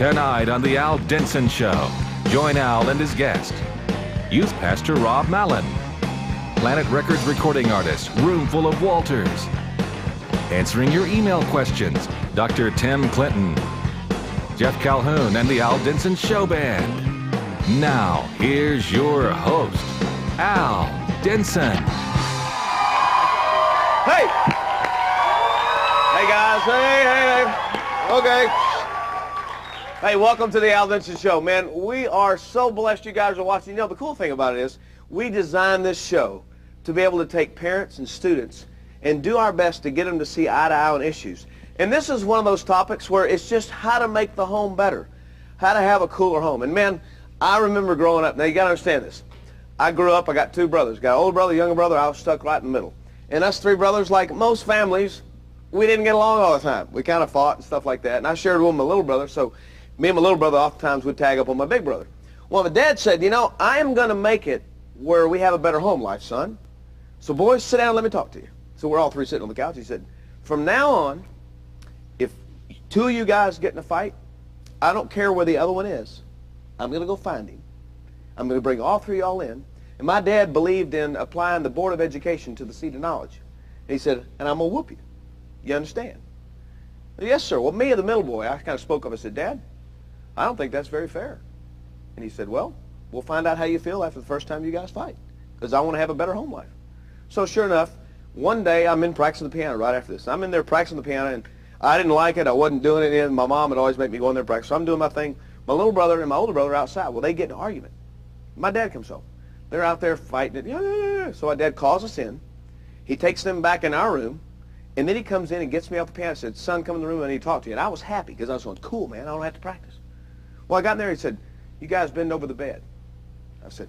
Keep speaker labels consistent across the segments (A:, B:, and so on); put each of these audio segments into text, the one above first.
A: Tonight on The Al Denson Show, join Al and his guest, Youth Pastor Rob Mallon, Planet Records recording artist, Roomful of Walters, answering your email questions, Dr. Tim Clinton, Jeff Calhoun, and the Al Denson Show Band. Now, here's your host, Al Denson.
B: Hey! Hey, guys. Hey. Okay. Hey, welcome to the Al Denson Show. Man, we are so blessed you guys are watching. You know, the cool thing about it is we designed this show to be able to take parents and students and do our best to get them to see eye to eye on issues. And this is one of those topics where it's just how to make the home better, how to have a cooler home. And man, I remember growing up. Now you got to understand this. I grew up, I got two brothers. Got an older brother, younger brother. I was stuck right in the middle. And us three brothers, like most families, we didn't get along all the time. We kind of fought and stuff like that. And I shared with my little brother, so me and my little brother oftentimes would tag up on my big brother. Well, my dad said, you know, I am going to make it where we have a better home life, son. So boys, sit down and let me talk to you. So we're all three sitting on the couch. He said, from now on, if two of you guys get in a fight, I don't care where the other one is. I'm going to go find him. I'm going to bring all three of y'all in. And my dad believed in applying the Board of Education to the seat of knowledge. And he said, and I'm going to whoop you. You understand? Yes, sir. Well, me, the middle boy, I kind of spoke up. I said, Dad, I don't think that's very fair. And he said, well, we'll find out how you feel after the first time you guys fight, because I want to have a better home life. So sure enough, one day I'm in practicing the piano right after this. I'm in there practicing the piano, and I didn't like it. I wasn't doing it. And my mom would always make me go in there and practice. So I'm doing my thing. My little brother and my older brother are outside. Well, they get in an argument. My dad comes home. They're out there fighting it. So my dad calls us in. He takes them back in our room, and then he comes in and gets me off the piano and said, son, come in the room, I need to talk to you. And I was happy because I was going, cool, man, I don't have to practice. Well, I got in there, he said, you guys bend over the bed. I said,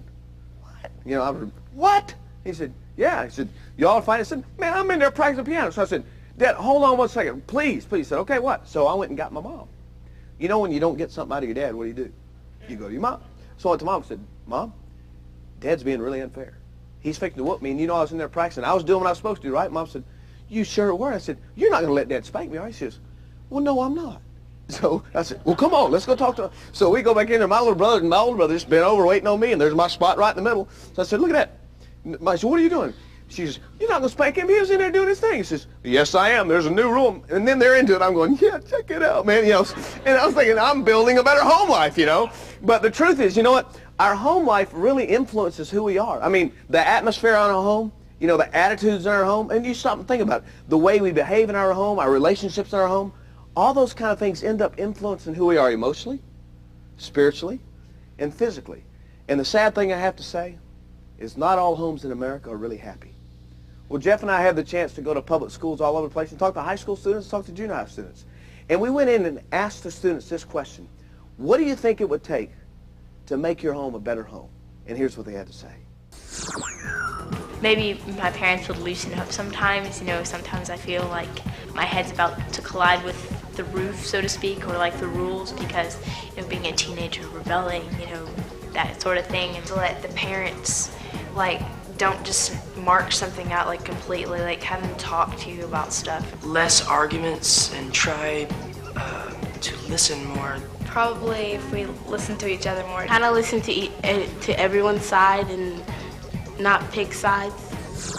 B: what? You know, I was, what? He said, yeah. He said, y'all are fighting? I said, man, I'm in there practicing piano. So I said, Dad, hold on one second, please. He said, okay, what? So I went and got my mom. You know, when you don't get something out of your dad, what do? You go to your mom. So I went to Mom and said, Mom, Dad's being really unfair. He's fixing to whoop me, and you know I was in there practicing. I was doing what I was supposed to do, right? Mom said, you sure were? I said, you're not going to let Dad spank me, are you? She says, well, no, I'm not. So I said, well, come on, let's go talk to him. So we go back in there. My little brother and my older brother just been over waiting on me, and there's my spot right in the middle. So I said, look at that. I said, what are you doing? She says, you're not going to spank him? He was in there doing his thing. He says, yes, I am. There's a new rule. And then they're into it. I'm going, yeah, check it out, man. You know, and I was thinking, I'm building a better home life, you know. But the truth is, you know what? Our home life really influences who we are. I mean, the atmosphere in our home, you know, the attitudes in our home, and you stop and think about it. The way we behave in our home, our relationships in our home, all those kind of things end up influencing who we are emotionally, spiritually, and physically. And the sad thing I have to say is not all homes in America are really happy. Well, Jeff and I had the chance to go to public schools all over the place and talk to high school students, talk to junior high students. And we went in and asked the students this question: what do you think it would take to make your home a better home? And here's what they had to say.
C: Maybe my parents would loosen up sometimes. You know, sometimes I feel like my head's about to collide with the roof, so to speak, or like the rules, because, you know, being a teenager, rebelling, you know, that sort of thing. And to let the parents, like, don't just mark something out like completely, like have them talk to you about stuff.
D: Less arguments and try to listen more.
E: Probably if we listen to each other more. Kind of listen to everyone's side and not pick sides.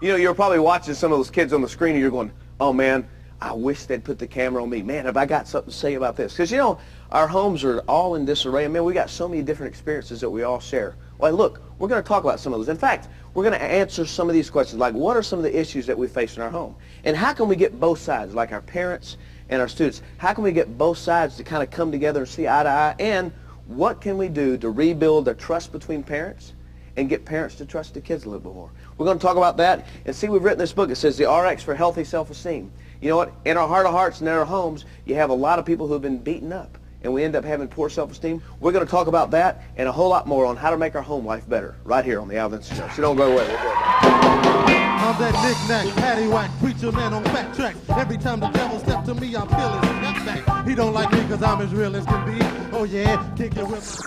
B: You know, you're probably watching some of those kids on the screen and you're going, oh man, I wish they'd put the camera on me. Man, have I got something to say about this? Because, you know, our homes are all in disarray. I mean, we got so many different experiences that we all share. Well, look, we're going to talk about some of those. In fact, we're going to answer some of these questions, like what are some of the issues that we face in our home? And how can we get both sides, like our parents and our students, how can we get both sides to kind of come together and see eye to eye? And what can we do to rebuild the trust between parents and get parents to trust the kids a little bit more? We're going to talk about that. And see, we've written this book. It says the RX for Healthy Self-Esteem. You know what? In our heart of hearts and in our homes, you have a lot of people who have been beaten up, and we end up having poor self-esteem. We're going to talk about that and a whole lot more on how to make our home life better right here on the Al Denson Show. So don't go away. We'll go
F: I'm that knick-knack, paddywhack, preacher man on fat tracks. Every time the devil steps to me, I feel his step back. He don't like me because I'm as real as can be. Oh yeah, kick it with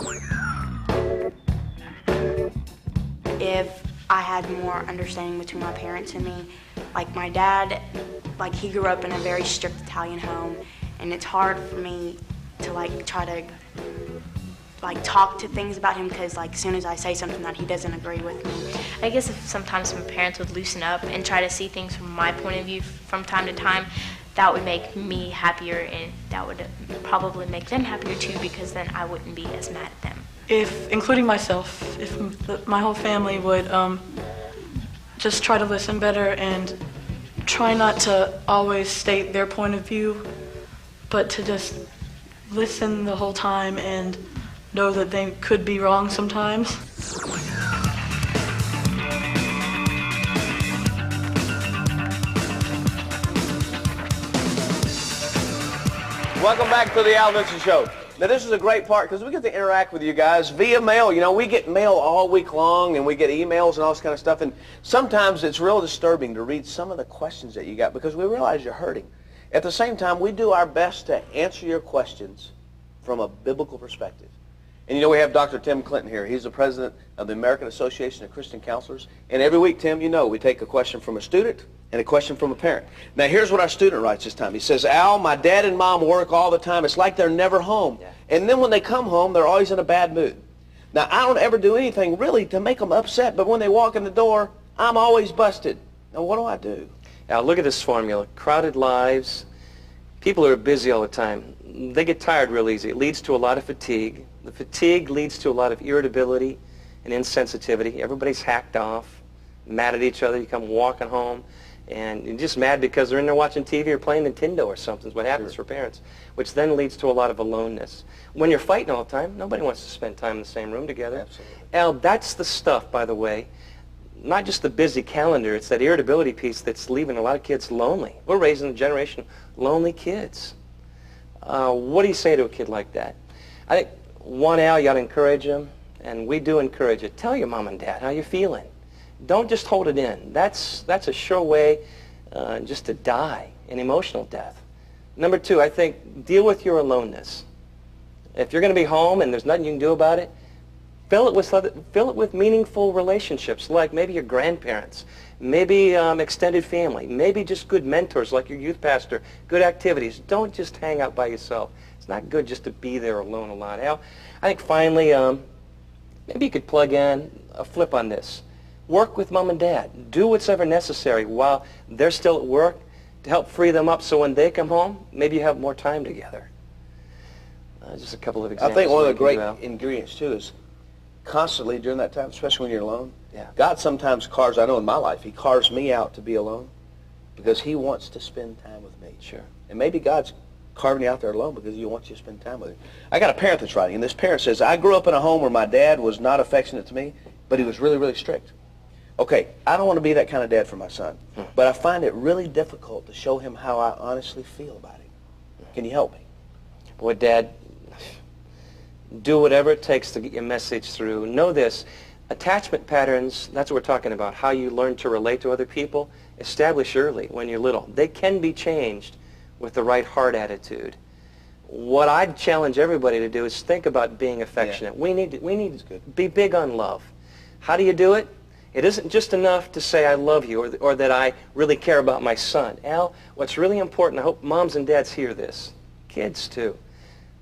E: If I had more understanding between my parents and me, like my dad, like he grew up in a very strict Italian home, and it's hard for me to like try to like talk to things about him, because like as soon as I say something that he doesn't agree with me.
C: I guess if sometimes my parents would loosen up and try to see things from my point of view from time to time, that would make me happier, and that would probably make them happier too, because then I wouldn't be as mad at them.
G: If, including myself, if my whole family would just try to listen better and try not to always state their point of view, but to just listen the whole time and know that they could be wrong sometimes.
B: Welcome back to the Al Denson Show. Now, this is a great part because we get to interact with you guys via mail. You know, we get mail all week long, and we get emails and all this kind of stuff. And sometimes it's real disturbing to read some of the questions that you got because we realize you're hurting. At the same time, we do our best to answer your questions from a biblical perspective. And you know, we have Dr. Tim Clinton here. He's the president of the American Association of Christian Counselors. And every week, Tim, you know, we take a question from a student and a question from a parent. Now, here's what our student writes this time. He says, Al, my dad and mom work all the time. It's like they're never home. Yeah. And then when they come home, they're always in a bad mood. Now, I don't ever do anything really to make them upset, but when they walk in the door, I'm always busted. Now, what do I do?
H: Now, look at this formula. Crowded lives, people who are busy all the time, they get tired real easy. It leads to a lot of fatigue. The fatigue leads to a lot of irritability and insensitivity. Everybody's hacked off, mad at each other. You come walking home, and you're just mad because they're in there watching TV or playing Nintendo or something is what happens for parents, which then leads to a lot of aloneness. When you're fighting all the time, nobody wants to spend time in the same room together.
B: Absolutely.
H: Al, that's the stuff, by the way, not just the busy calendar, it's that irritability piece that's leaving a lot of kids lonely. We're raising a generation of lonely kids. What do you say to a kid like that? I think, one, Al, you got to encourage them, and we do encourage it. Tell your mom and dad how you're feeling. Don't just hold it in. That's a sure way just to die, an emotional death. Number two, I think, deal with your aloneness. If you're going to be home and there's nothing you can do about it, fill it with meaningful relationships, like maybe your grandparents, maybe extended family, maybe just good mentors like your youth pastor, good activities. Don't just hang out by yourself. It's not good just to be there alone a lot. Al, I think finally, maybe you could plug in a flip on this. Work with mom and dad. Do what's ever necessary while they're still at work to help free them up so when they come home, maybe you have more time together. Just a couple of examples.
B: I think one of the great ingredients, too, is constantly during that time, especially when you're alone, God sometimes carves, I know in my life, he carves me out to be alone because he wants to spend time with me.
H: Sure.
B: And maybe God's carving you out there alone because he wants you to spend time with him. I got a parent that's writing, and this parent says, I grew up in a home where my dad was not affectionate to me, but he was really, really strict. Okay, I don't want to be that kind of dad for my son, but I find it really difficult to show him how I honestly feel about him. Can you help me?
H: Boy, Dad, do whatever it takes to get your message through. Know this, attachment patterns, that's what we're talking about, how you learn to relate to other people, establish early when you're little. They can be changed with the right heart attitude. What I'd challenge everybody to do is think about being affectionate. Yeah. We need to be big on love. How do you do it? It isn't just enough to say I love you or that I really care about my son. Al, what's really important, I hope moms and dads hear this, kids too.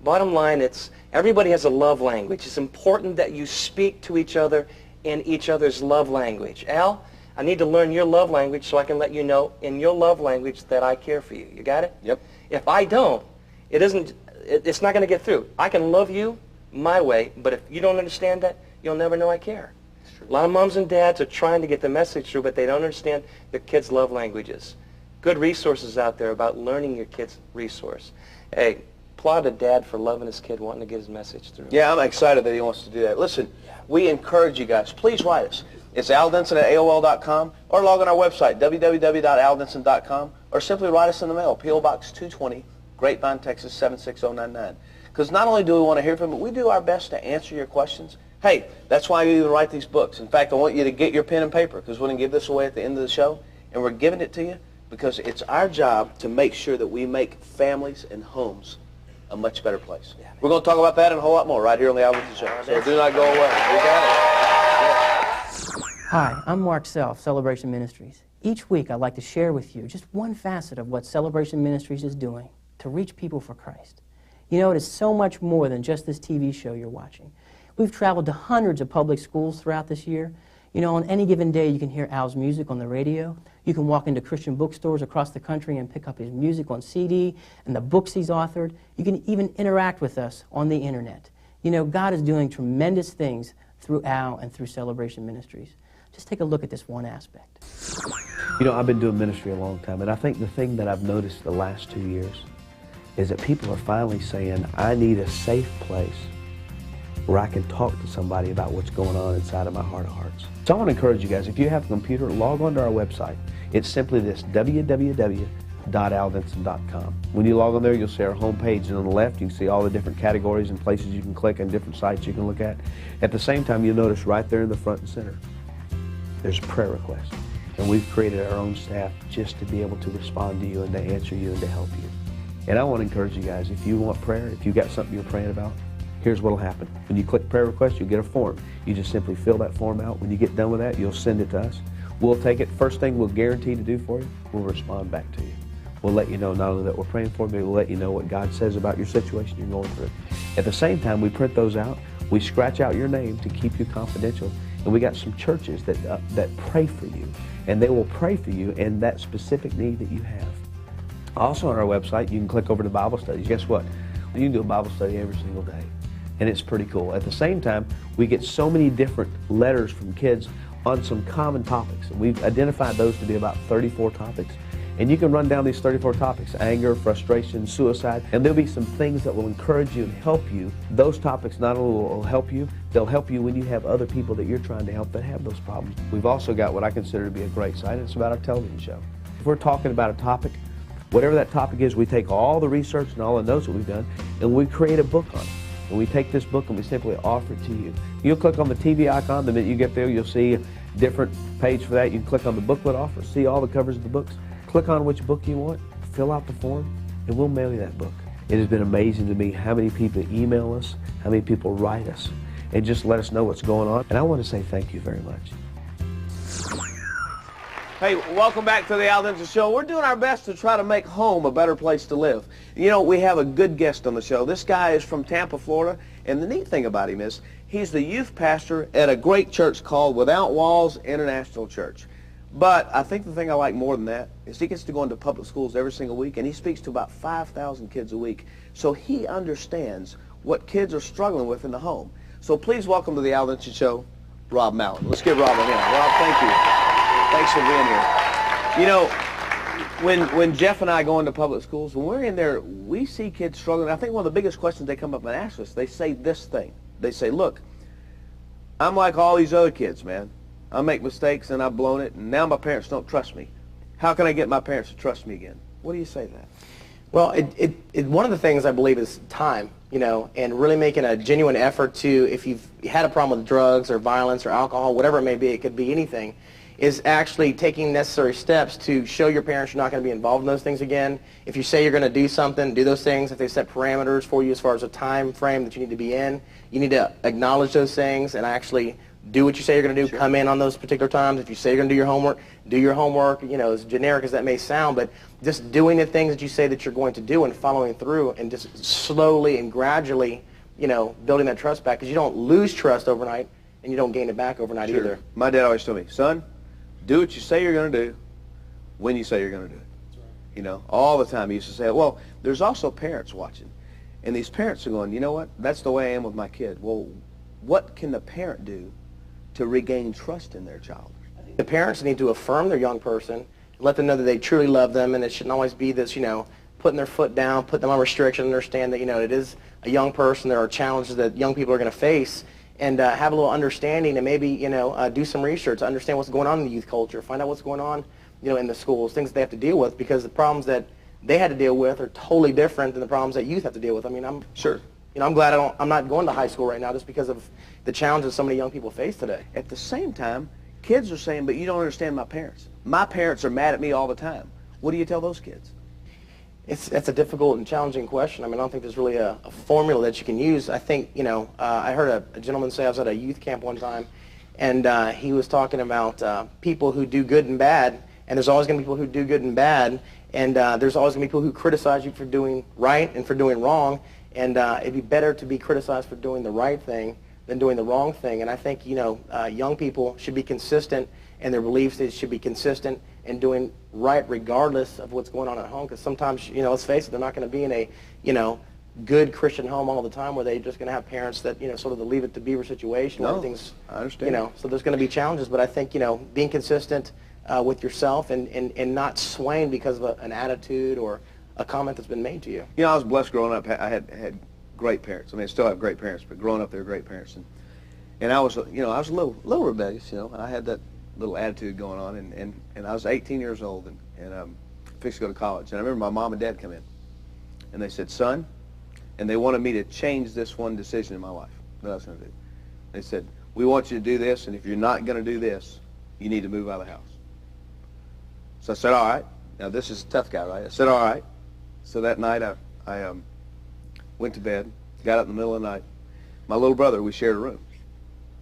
H: Bottom line, it's everybody has a love language. It's important that you speak to each other in each other's love language. Al, I need to learn your love language so I can let you know in your love language that I care for you. You got it?
B: Yep.
H: If I don't, it's not going to get through. I can love you my way, but if you don't understand that, you'll never know I care. A lot of moms and dads are trying to get the message through, but they don't understand their kids' love languages. Good resources out there about learning your kid's resource. Hey, applaud a dad for loving his kid, wanting to get his message through.
B: Yeah, I'm excited that he wants to do that. Listen, we encourage you guys. Please write us. It's aldenson@aol.com, or log on our website, www.aldenson.com, or simply write us in the mail, P.O. Box 220, Grapevine, Texas 76099. Because not only do we want to hear from you, but we do our best to answer your questions. Hey, that's why you even write these books. In fact, I want you to get your pen and paper because we're going to give this away at the end of the show, and we're giving it to you because it's our job to make sure that we make families and homes a much better place. Yeah, we're going to talk about that and a whole lot more right here on the Al Denson Show. So do not go away. You got it.
I: Hi, I'm Mark Self, Celebration Ministries. Each week I'd like to share with you just one facet of what Celebration Ministries is doing to reach people for Christ. You know, it is so much more than just this TV show you're watching. We've traveled to hundreds of public schools throughout this year. You know, on any given day, you can hear Al's music on the radio. You can walk into Christian bookstores across the country and pick up his music on CD and the books he's authored. You can even interact with us on the internet. You know, God is doing tremendous things through Al and through Celebration Ministries. Just take a look at this one aspect.
J: You know, I've been doing ministry a long time, and I think the thing that I've noticed the last 2 years is that people are finally saying, I need a safe place where I can talk to somebody about what's going on inside of my heart of hearts. So I want to encourage you guys, if you have a computer, log on to our website. It's simply this, www.aldenson.com. When you log on there, you'll see our homepage, and on the left, you can see all the different categories and places you can click and different sites you can look at. At the same time, you'll notice right there in the front and center, there's prayer requests. And we've created our own staff just to be able to respond to you and to answer you and to help you. And I want to encourage you guys, if you want prayer, if you've got something you're praying about, here's what will happen. When you click prayer request, you'll get a form. You just simply fill that form out. When you get done with that, you'll send it to us. We'll take it. First thing we'll guarantee to do for you, we'll respond back to you. We'll let you know not only that we're praying for you, but we'll let you know what God says about your situation you're going through. At the same time, we print those out. We scratch out your name to keep you confidential. And we got some churches that pray for you. And they will pray for you in that specific need that you have. Also on our website, you can click over to Bible studies. Guess what? You can do a Bible study every single day. And it's pretty cool. At the same time, we get so many different letters from kids on some common topics. And we've identified those to be about 34 topics. And you can run down these 34 topics: anger, frustration, suicide, and there'll be some things that will encourage you and help you. Those topics not only will help you, they'll help you when you have other people that you're trying to help that have those problems. We've also got what I consider to be a great site, and it's about our television show. If we're talking about a topic, whatever that topic is, we take all the research and all the notes that we've done, and we create a book on it. And we take this book and we simply offer it to you. You'll click on the TV icon. The minute you get there, you'll see a different page for that. You can click on the booklet offer, see all the covers of the books. Click on which book you want, fill out the form, and we'll mail you that book. It has been amazing to me how many people email us, how many people write us, and just let us know what's going on. And I want to say thank you very much.
B: Hey, welcome back to the Al Denson Show. We're doing our best to try to make home a better place to live. You know, we have a good guest on the show. This guy is from Tampa, Florida, and the neat thing about him is he's the youth pastor at a great church called Without Walls International Church. But I think the thing I like more than that is he gets to go into public schools every single week, and he speaks to about 5,000 kids a week. So he understands what kids are struggling with in the home. So please welcome to the Al Denson Show, Rob Mallon. Let's give Rob a hand. Rob, thank you. Thanks for being here. You know, when Jeff and I go into public schools, when we're in there, we see kids struggling. I think one of the biggest questions they come up and ask us, they say this thing. They say, look, I'm like all these other kids, man. I make mistakes and I've blown it, and now my parents don't trust me. How can I get my parents to trust me again? What do you say to that?
K: Well, one of the things I believe is time, you know, and really making a genuine effort to, if you've had a problem with drugs or violence or alcohol, whatever it may be, it could be anything, is actually taking necessary steps to show your parents you're not going to be involved in those things again. If you say you're going to do something, do those things. If they set parameters for you as far as a time frame that you need to be in, you need to acknowledge those things and actually do what you say you're going to do. Sure. Come in on those particular times. If you say you're going to do your homework, do your homework. You know, as generic as that may sound, but just doing the things that you say that you're going to do and following through, and just slowly and gradually, you know, building that trust back, because you don't lose trust overnight and you don't gain it back overnight. Sure. Either.
B: My dad always told me, son, do what you say you're going to do when you say you're going to do it. That's right. You know, all the time he used to say, well, there's also parents watching, and these parents are going, you know what, that's the way I am with my kid. Well, what can the parent do to regain trust in their child?
K: The parents need to affirm their young person, let them know that they truly love them, and it shouldn't always be this, you know, putting their foot down, put them on restriction, understand that, you know, it is a young person, there are challenges that young people are going to face, and have a little understanding, and maybe, you know, do some research, understand what's going on in the youth culture, find out what's going on, you know, in the schools, things that they have to deal with, because the problems that they had to deal with are totally different than the problems that youth have to deal with. I mean, I'm glad I'm not going to high school right now just because of the challenges so many young people face today.
B: At the same time, kids are saying, but you don't understand my parents. My parents are mad at me all the time. What do you tell those kids?
K: That's a difficult and challenging question. I mean, I don't think there's really a formula that you can use. I think, you know, I heard a gentleman say, I was at a youth camp one time, and he was talking about people who do good and bad, and there's always going to be people who do good and bad, and there's always going to be people who criticize you for doing right and for doing wrong, And it'd be better to be criticized for doing the right thing than doing the wrong thing. And I think, young people should be consistent in their beliefs. They should be consistent in doing right regardless of what's going on at home. Because sometimes, let's face it, they're not going to be in a, good Christian home all the time where they're just going to have parents that, sort of the Leave It to Beaver situation where everything's,
B: I understand.
K: So there's going to be challenges. But I think, being consistent with yourself and not swaying because of an attitude or a comment that's been made to you.
B: I was blessed growing up. I had great parents. I mean, I still have great parents, but growing up, they were great parents. And I was, I was a little rebellious. I had that little attitude going on, and I was 18 years old and fixed to go to college. And I remember my mom and dad come in, and they said, "Son," and they wanted me to change this one decision in my life that I was going to do. They said, "We want you to do this, and if you're not going to do this, you need to move out of the house." So I said, "All right." Now this is a tough guy, right? I said, "All right." So that night I went to bed, got up in the middle of the night. My little brother, we shared a room.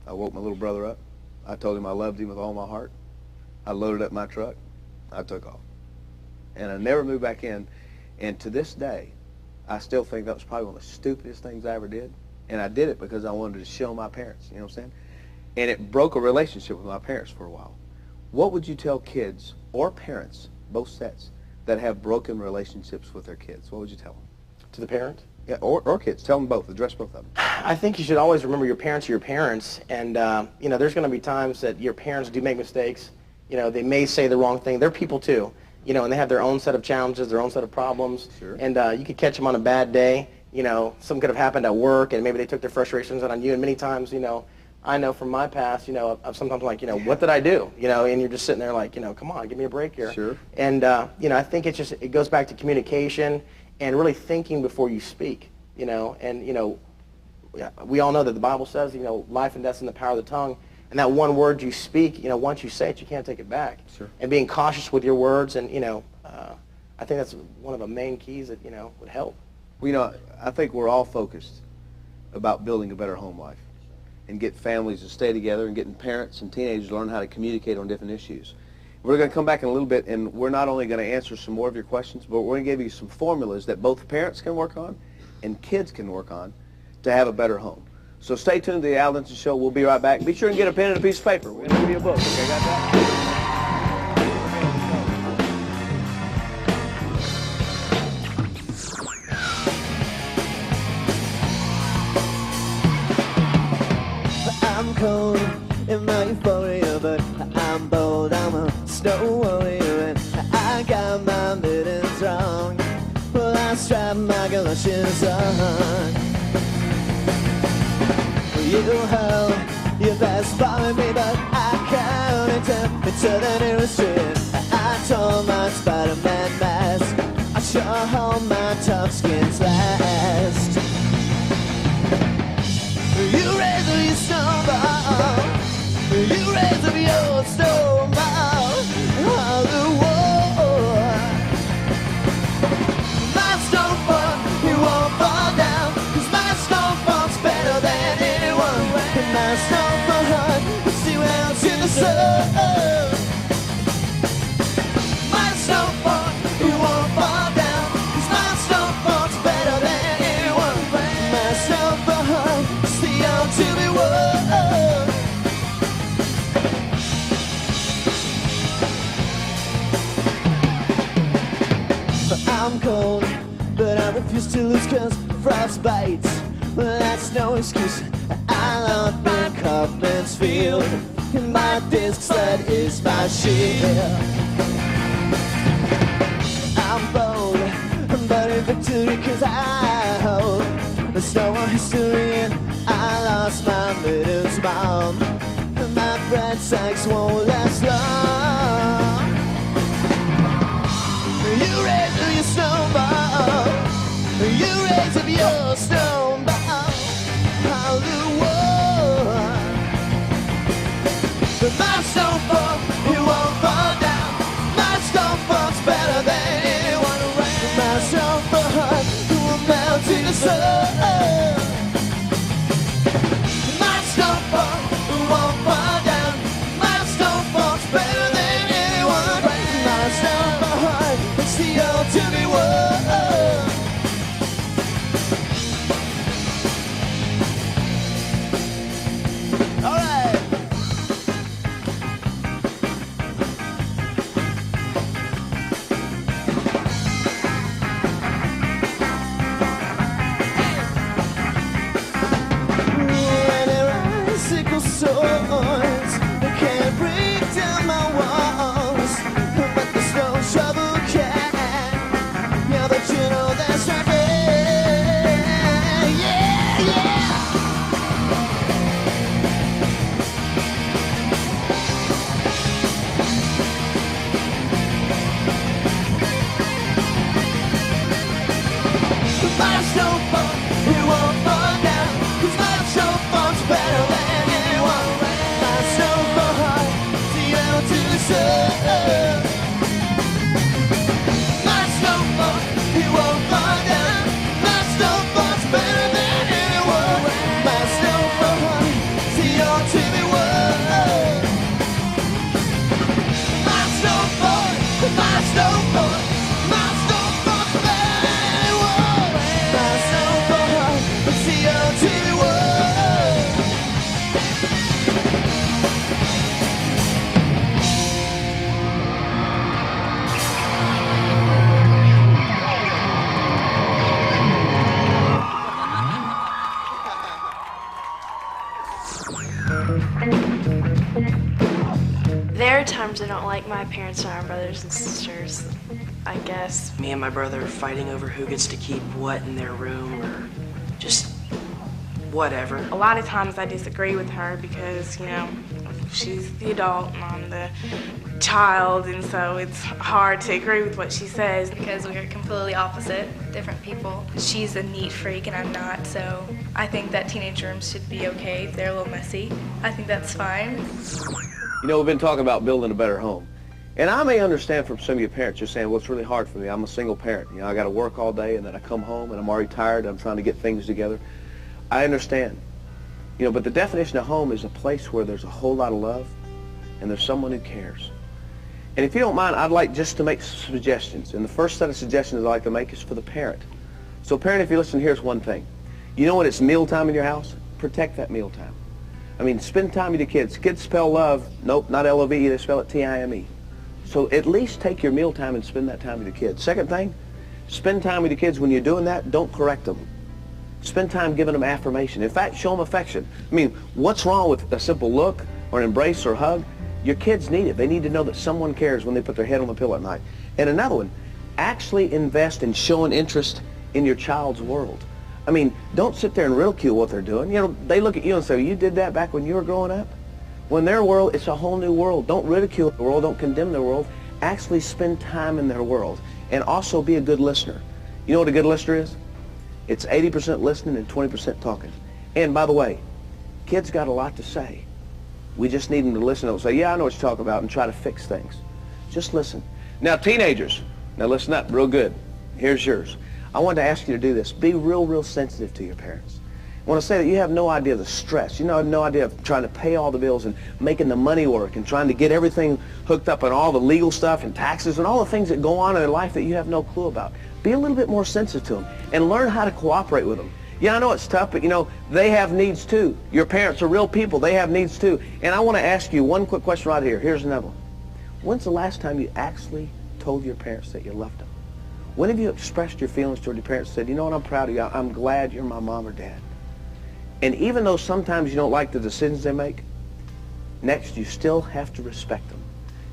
B: I woke my little brother up. I told him I loved him with all my heart. I loaded up my truck. I took off. And I never moved back in. And to this day, I still think that was probably one of the stupidest things I ever did. And I did it because I wanted to show my parents, you know what I'm saying? And it broke a relationship with my parents for a while. What would you tell kids or parents, both sets, that have broken relationships with their kids? What would you tell them?
K: To the parent?
B: Yeah, or kids. Tell them both. Address both of them.
K: I think you should always remember your parents are your parents. And, there's going to be times that your parents do make mistakes. They may say the wrong thing. They're people too. And they have their own set of challenges, their own set of problems. Sure. And you could catch them on a bad day. Something could have happened at work, and maybe they took their frustrations out on you. And many times, I know from my past, I'm sometimes like, what did I do? And you're just sitting there like, come on, give me a break here.
B: Sure.
K: And, I think it goes back to communication and really thinking before you speak, And, we all know that the Bible says, life and death's in the power of the tongue. And that one word you speak, once you say it, you can't take it back.
B: Sure.
K: And being cautious with your words, and, I think that's one of the main keys that, would help.
B: Well, I think we're all focused about building a better home life and get families to stay together and getting parents and teenagers to learn how to communicate on different issues. We're going to come back in a little bit, and we're not only going to answer some more of your questions, but we're going to give you some formulas that both parents can work on and kids can work on to have a better home. So stay tuned to the Al Denson Show. We'll be right back. Be sure and get a pen and a piece of paper. We're going to give you a book. Okay, got that?
L: I'm cold in my euphoria, but I'm bold, I'm a snow warrior, and I got my mittens wrong. Well, I strap my galoshes on. You held your best by me, but I counted into the nearest tree. I told my Spider-Man mask, I sure hope my tough skins last. You raise up your snowball, you raise up your snowball, all the war. My snowball, you won't fall down, 'cause my snowball's better than anyone. And my snowball, see well to the sun. My snowball, you won't fall down, 'cause my snowball's better than anyone. My snowball, to be won. I'm cold, but I refuse to lose, 'cause frost bites. Well, that's no excuse. I love my Kaufman's field, and my disc sled is my shield. I'm bold, but in victory, 'cause I hold the snow on history, and I lost my mittens, Mom, and my bread sacks won't last long. You raise up your snowball, you raise up your snowball, how the war. But my snowball, you won't fall down, my snowball's better than anyone around. My snowball will melt in the sun. My snowball won't fall down. My snowball's better than
E: I don't like my parents and our brothers and sisters, I guess.
D: Me and my brother fighting over who gets to keep what in their room, or just whatever.
E: A lot of times I disagree with her because, you know, she's the adult and I'm the child, and so it's hard to agree with what she says.
C: Because we are completely opposite, different people. She's a neat freak and I'm not, so I think that teenage rooms should be okay if they're a little messy. I think that's fine.
B: You know, we've been talking about building a better home. And I may understand from some of your parents, you're saying, well, it's really hard for me. I'm a single parent. You know, I got to work all day and then I come home and I'm already tired. I'm trying to get things together. I understand. You know, but the definition of home is a place where there's a whole lot of love and there's someone who cares. And if you don't mind, I'd like just to make some suggestions. And the first set of suggestions I'd like to make is for the parent. So parent, if you listen, here's one thing. You know when it's mealtime in your house? Protect that mealtime. I mean, spend time with your kids. Kids spell love, nope, not L-O-V-E, they spell it T-I-M-E. So at least take your mealtime and spend that time with your kids. Second thing, spend time with your kids. When you're doing that, don't correct them. Spend time giving them affirmation. In fact, show them affection. I mean, what's wrong with a simple look or an embrace or a hug? Your kids need it. They need to know that someone cares when they put their head on the pillow at night. And another one, actually invest in showing interest in your child's world. I mean, don't sit there and ridicule what they're doing. You know, they look at you and say, you did that back when you were growing up? When their world, it's a whole new world. Don't ridicule the world. Don't condemn their world. Actually spend time in their world. And also be a good listener. You know what a good listener is? It's 80% listening and 20% talking. And by the way, kids got a lot to say. We just need them to listen. Don't say, yeah, I know what you're talking about, and try to fix things. Just listen. Now, teenagers, now listen up real good. Here's yours. I wanted to ask you to do this. Be real sensitive to your parents. I want to say that you have no idea the stress. You have no idea of trying to pay all the bills and making the money work and trying to get everything hooked up and all the legal stuff and taxes and all the things that go on in their life that you have no clue about. Be a little bit more sensitive to them and learn how to cooperate with them. Yeah, I know it's tough, but you know, they have needs too. Your parents are real people. They have needs too. And I want to ask you one quick question right here. Here's another one. When's the last time you actually told your parents that you loved them? When have you expressed your feelings toward your parents and said, you know what, I'm proud of you. I'm glad you're my mom or dad. And even though sometimes you don't like the decisions they make, next, you still have to respect them.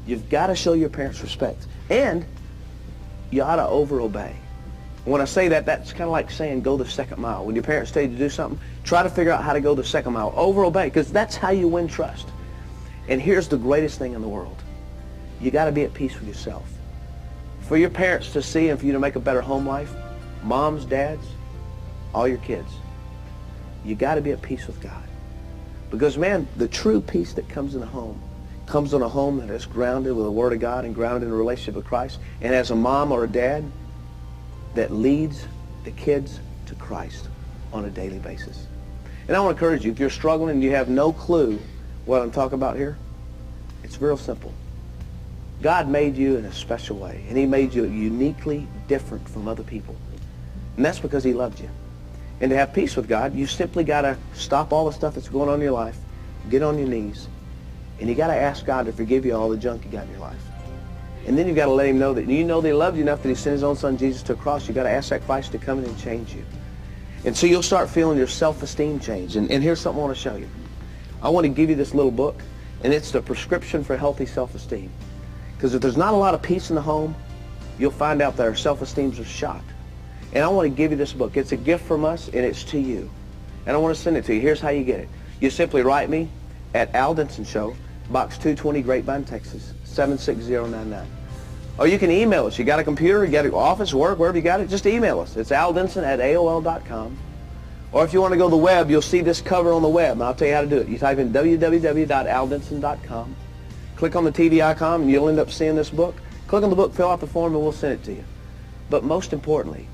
B: You've got to show your parents respect. And you ought to over-obey. When I say that, that's kind of like saying go the second mile. When your parents tell you to do something, try to figure out how to go the second mile. Over-obey, because that's how you win trust. And here's the greatest thing in the world. You got to be at peace with yourself. For your parents to see and for you to make a better home life, moms, dads, all your kids, you got to be at peace with God. Because, man, the true peace that comes in a home comes in a home that is grounded with the Word of God and grounded in a relationship with Christ, and as a mom or a dad that leads the kids to Christ on a daily basis. And I want to encourage you, if you're struggling and you have no clue what I'm talking about here, it's real simple. God made you in a special way, and He made you uniquely different from other people. And that's because He loved you. And to have peace with God, you simply got to stop all the stuff that's going on in your life, get on your knees, and you got to ask God to forgive you all the junk you got in your life. And then you've got to let Him know that you know that He loved you enough that He sent His own Son Jesus to a cross. You've got to ask that Christ to come in and change you. And so you'll start feeling your self-esteem change. And here's something I want to show you. I want to give you this little book, and it's the prescription for healthy self-esteem. Because if there's not a lot of peace in the home, you'll find out that our self-esteems are shot. And I want to give you this book. It's a gift from us, and it's to you. And I want to send it to you. Here's how you get it. You simply write me at Al Denson Show, Box 220, Grapevine, Texas, 76099. Or you can email us. You got a computer, you got an office, work, wherever you got it, just email us. It's aldenson@aol.com. Or if you want to go to the web, you'll see this cover on the web, and I'll tell you how to do it. You type in www.aldenson.com. Click on the TV icon, and you'll end up seeing this book. Click on the book, fill out the form, and we'll send it to you. But most importantly,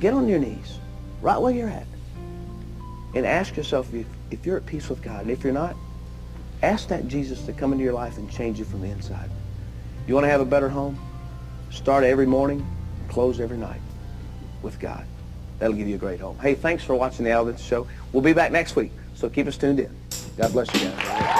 B: get on your knees, right where you're at, and ask yourself if you're at peace with God. And if you're not, ask that Jesus to come into your life and change you from the inside. You want to have a better home? Start every morning, close every night with God. That'll give you a great home. Hey, thanks for watching the Al Denson Show. We'll be back next week, so keep us tuned in. God bless you guys.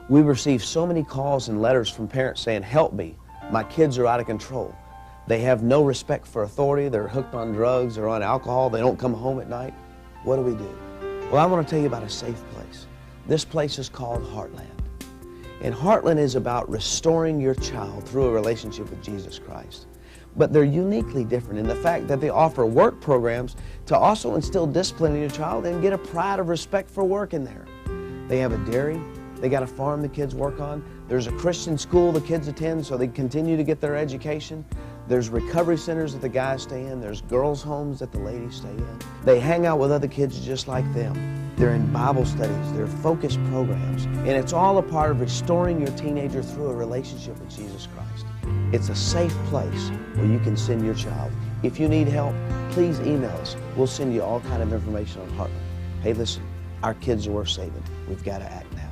J: We receive so many calls and letters from parents saying, help me, my kids are out of control. They have no respect for authority, they're hooked on drugs or on alcohol, they don't come home at night. What do we do? Well, I want to tell you about a safe place. This place is called Heartland. And Heartland is about restoring your child through a relationship with Jesus Christ. But they're uniquely different in the fact that they offer work programs to also instill discipline in your child and get a pride of respect for work in there. They have a dairy, they got a farm the kids work on, there's a Christian school the kids attend so they continue to get their education, there's recovery centers that the guys stay in, there's girls' homes that the ladies stay in. They hang out with other kids just like them. They're in Bible studies, they're focused programs, and it's all a part of restoring your teenager through a relationship with Jesus Christ. It's a safe place where you can send your child. If you need help, please email us. We'll send you all kind of information on Heartland. Hey, listen, our kids are worth saving. We've got to act now.